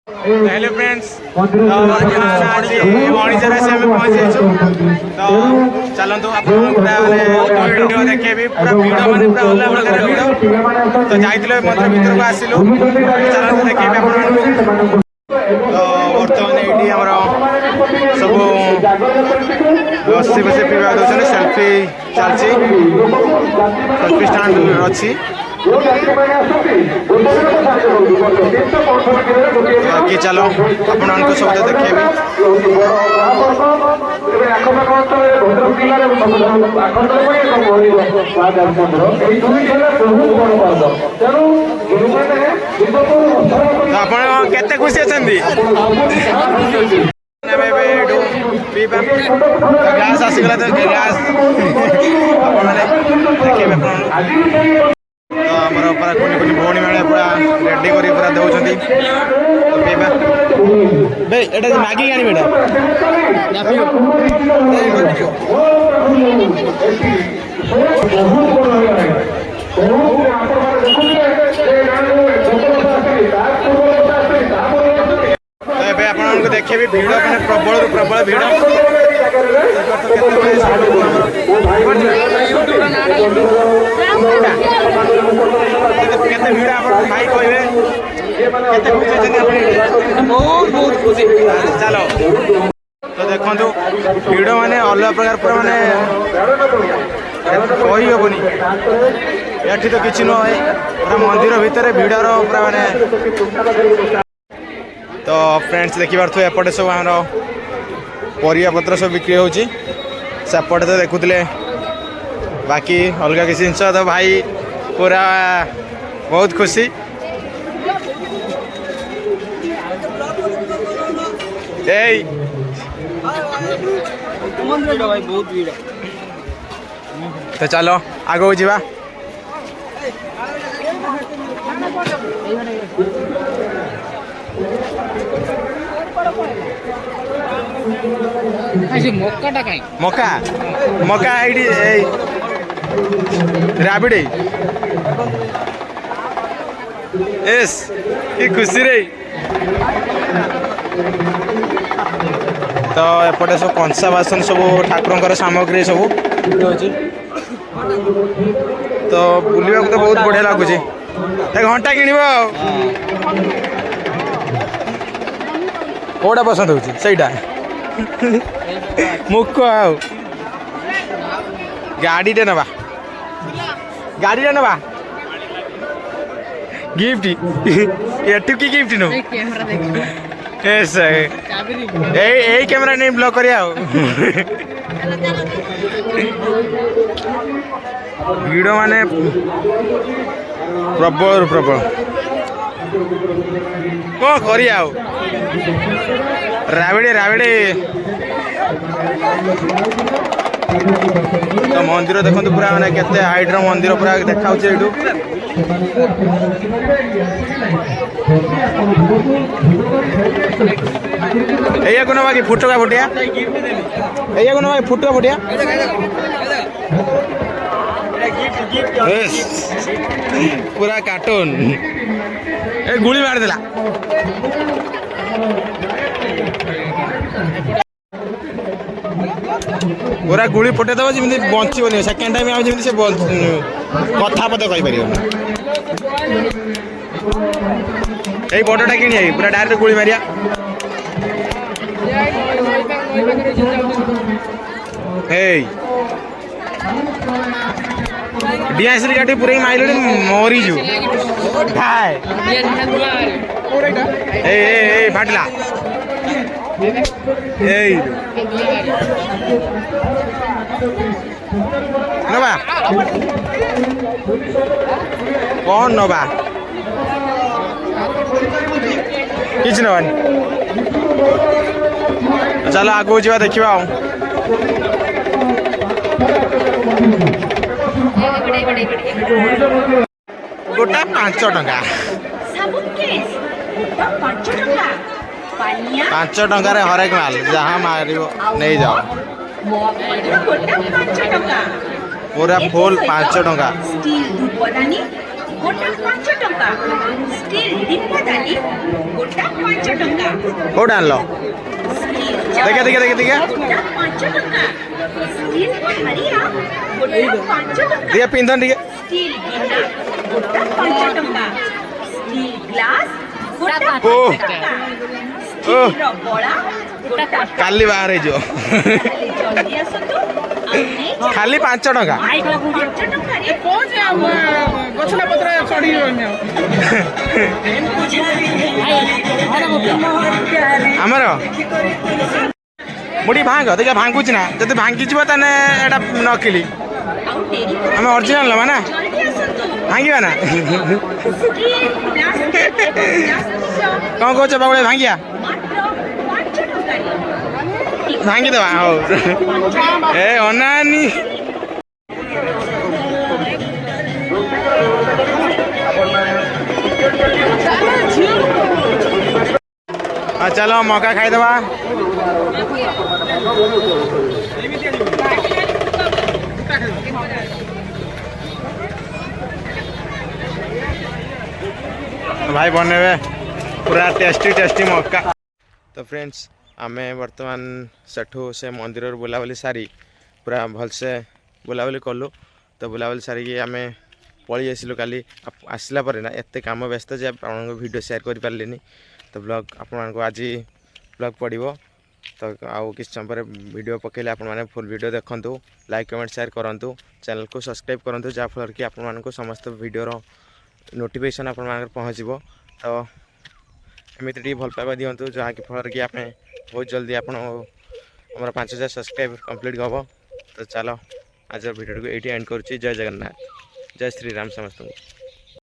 Hello friends, आज मणिजर से आम पहुँची तो चलतु आप पूरा वीडियो देखेबी पूरा भिड़ मैंने पूरा अलग प्रकार भिड़ तो जाइए मंदिर भर को आसिलु चलतु देखेबी आप तो बर्तमान ये सब बसी बसी पीवा दौरान सेल्फी चलती सेल्फी स्टाण्ड अच्छी बाकी चलो अपन सब देखेबी आप केते खुशी अच्छा ग्लास आसीगला तो ग्लास देखिए आमर पूरा कुनि कुनि भौणी मैंने पूरा रेडी कर पूरा दौरान तो पीवा भाई एटा मैगी आनी बेटा आपको देखे भिड़ मैंने प्रबल प्रबल भिड़ केते भिड़ आप भाई कहे बहुत खुशी चलो तो देखो भिड़ माने अलग प्रकार पूरा माने कही हेनी एठी तो किसी नुह पूरा मंदिर भितर भिड़र पूरा माने तो फ्रेंड्स देखिए एपटे सब आम परिया पत्र सब बिक्री होपटे तो देखुले बाकी अलग किसी जिन तो भाई पूरा बहुत खुशी तो चलो आगो जावा मका मका राबिड़ एस ये खुशी रे तो एपटे सब कंसा बासन सब ठाकुर सामग्री सब तो बुलवा तो बहुत बढ़िया लगुच घंटा किण कौटा पसंद हो मुख आओ गाड़ी नवा गिफ्ट एटू की गिफ्ट नो यही कैमरा नहीं ब्लॉक कर भिड़ माने प्रबल प्रबल कौन कर राविड़े राविड़े तो मंदिर देखो पूरा मैंने केते हाइट मंदिर पूरा देखा को ना बाकी फुटका फुटिया को ना फुटका फुटिया पूरा कार्टून ए गुली मार देला पूरा गुड़ी फुटेदब जमी बचबन सेकेंड टाइम आम जमी से कथा पद कही यही बड़टा कि पूरा डायरेक्ट गुड़ी मारिया डिआसली गाड़ी पूरे माइल मरीजु फाटला नवा कौन नवा किसी नवानी चलो आगू जा देखा गोटा 5 टंका 5 टंकार हरेक माल जहाँ मार नहीं जाओ पूरा फुल 5 टंका গোটা 5 ଟଙ୍କା ଷ୍ଟିଲ୍ ଦୀପଦାନୀ ଗୋଟା 5 ଟଙ୍କା କୋଉଟା ଆଣିଲ ଦେଖେ ଦେଖେ ଦେଖେ ଦେଖେ ଗୋଟା 5 ଟଙ୍କା ଷ୍ଟିଲ୍ ଥାଳିଆ ଗୋଟା 5 ଟଙ୍କା ଟିକେ ପିନ୍ଧନ୍ ଟିକେ ଷ୍ଟିଲ୍ ଗିନା ଗୋଟା 5 ଟଙ୍କା ଷ୍ଟିଲ୍ ଗ୍ଲାସ୍ ଗୋଟା ଓ 5 ଟଙ୍କା ଷ୍ଟିଲ୍ର ବଳା ଗୋଟା କାଲି ବାହାର ହେଇଯିବ ଜଲ୍ଦି ଆସନ୍ତୁ ଖାଲି 5 ଟଙ୍କା 5 ଟଙ୍କାରେ ଗଛଲା ପତ୍ର ଚଢି ଆମର ମୁଠି ଭାଙ୍ଗ ଦେଖିଆ ଭାଙ୍ଗୁଛି ନା ଯଦି ଭାଙ୍ଗିଯିବ ତାହେଲେ ଏଇଟା ନକିଲି ଆଉ ଡେରି କରି ଆମେ ଅରିଜିନାଲ ନେବା ନା ଜଲ୍ଦି ଆସନ୍ତୁ ଭାଙ୍ଗିବା ନା ଷ୍ଟିଲ୍ ପ୍ଲାଷ୍ଟିକ୍ ଗ୍ଲାସ୍ କ'ଣ କହୁଛ ବାବୁଳି ଭାଙ୍ଗିବା ମାତ୍ର 5 ଟଙ୍କାରେ ଭାଙ୍ଗିଦେବା ହଉ ଏ ଅନାନି ଚାଲ ମକା ଖାଇଦେବା भाई बनेबे पूरा टेस्टी टेस्टी मक्का तो फ्रेंड्स आमे वर्तमान सेठू से मंदिर बुलाबुली सारी पूरा भलसे बुलाबुली कलु तो बुलाबुली सारी आमे पलि आसिलु काली आसला पर ना एत काम व्यस्त जे आपन वीडियो शेयर कर पारलिनी तो ब्लॉग आपन को आज ब्लॉग पड़ो तो आउ किस समय पर वीडियो पकेले आपण माने फुल वीडियो देखंतु लाइक कमेंट शेयर करंतु चैनल को सब्सक्राइब करंतु जा फल कि आपण मानको समस्त वीडियो नोटिफिकेशन आपण मानकर पहुँचो तो एमती टी भल पाइबा दिंतु जहाँ कि फल कि आमे बहुत जल्दी आप 5000 सब्सक्राइब कंप्लीट हम तो चलो आज वीडियो को ये एंड करुच्ची जय जगन्नाथ जय श्री राम समस्त।